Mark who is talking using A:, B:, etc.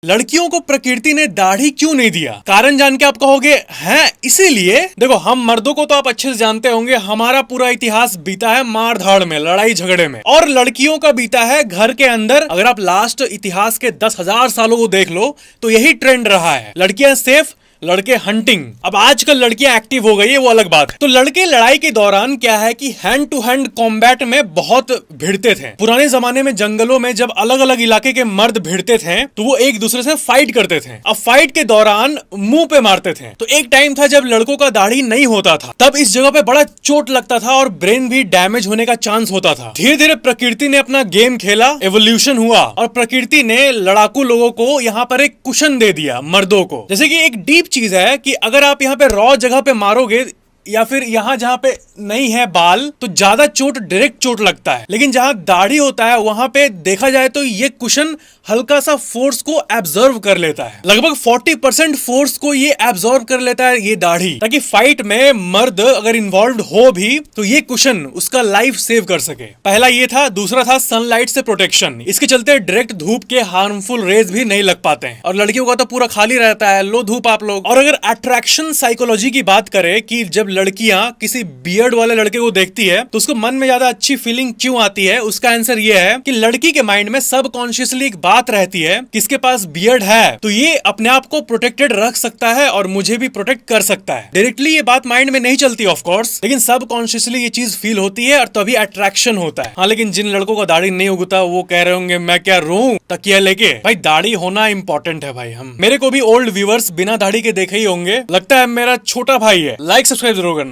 A: लड़कियों को प्रकृति ने दाढ़ी क्यों नहीं दिया? कारण जान के आप कहोगे हैं इसीलिए। देखो, हम मर्दों को तो आप अच्छे से जानते होंगे, हमारा पूरा इतिहास बीता है मार धाड़ में, लड़ाई झगड़े में, और लड़कियों का बीता है घर के अंदर। अगर आप लास्ट इतिहास के 10,000 सालों को देख लो तो यही ट्रेंड रहा है, लड़कियां सेफ, लड़के हंटिंग। अब आजकल लड़कियां एक्टिव हो गई है, वो अलग बात है। तो लड़के लड़ाई के दौरान क्या है कि हैंड टू हैंड कॉम्बैट में बहुत भिड़ते थे। पुराने जमाने में जंगलों में जब अलग अलग इलाके के मर्द भिड़ते थे तो वो एक दूसरे से फाइट करते थे। अब फाइट के दौरान मुंह पे मारते थे। तो एक टाइम था जब लड़कों का दाढ़ी नहीं होता था, तब इस जगह पे बड़ा चोट लगता था और ब्रेन भी डैमेज होने का चांस होता था। धीरे धीरे प्रकृति ने अपना गेम खेला, एवोल्यूशन हुआ और प्रकृति ने लड़ाकू लोगों को यहाँ पर एक कुशन दे दिया मर्दों को। जैसे कि एक डीप चीज है कि अगर आप यहाँ पे रॉ जगह पे मारोगे या फिर यहाँ जहाँ पे नहीं है बाल तो ज्यादा चोट, डायरेक्ट चोट लगता है, लेकिन जहाँ दाढ़ी होता है वहां पे देखा जाए तो ये कुशन हल्का सा फोर्स को एब्जॉर्व कर लेता है। लगभग 40% फोर्स को ये एब्जॉर्व कर लेता है ये दाढ़ी, ताकि फाइट में मर्द अगर इन्वॉल्व हो भी तो ये कुशन उसका लाइफ सेव कर सके। पहला ये था। दूसरा था सनलाइट से प्रोटेक्शन। इसके चलते डायरेक्ट धूप के हार्मफुल रेज भी नहीं लग पाते हैं और लड़कियों का तो पूरा खाली रहता है, लो धूप आप लोग। और अगर अट्रैक्शन साइकोलॉजी की बात करें कि जब लड़कियां किसी बियर्ड वाले लड़के को देखती है तो उसको मन में ज्यादा अच्छी फीलिंग क्यों आती है, उसका आंसर ये है कि लड़की के माइंड में सबकॉन्शियसली एक बात रहती है, किसके पास बियर्ड है तो ये अपने आप को प्रोटेक्टेड रख सकता है और मुझे भी प्रोटेक्ट कर सकता है। डायरेक्टली ये बात माइंड में नहीं चलती ऑफ कोर्स, लेकिन सबकॉन्शियसली ये चीज फील होती है और तभी अट्रैक्शन होता है। हाँ, लेकिन जिन लड़कों का दाढ़ी नहीं उगता वो कह रहे होंगे मैं क्या रोऊं तकिया लेके। भाई दाढ़ी होना इंपॉर्टेंट है भाई। हम मेरे को भी ओल्ड व्यूअर्स बिना दाढ़ी के देखे ही होंगे, लगता है मेरा छोटा भाई है। लाइक सब्सक्राइब जरूर करना।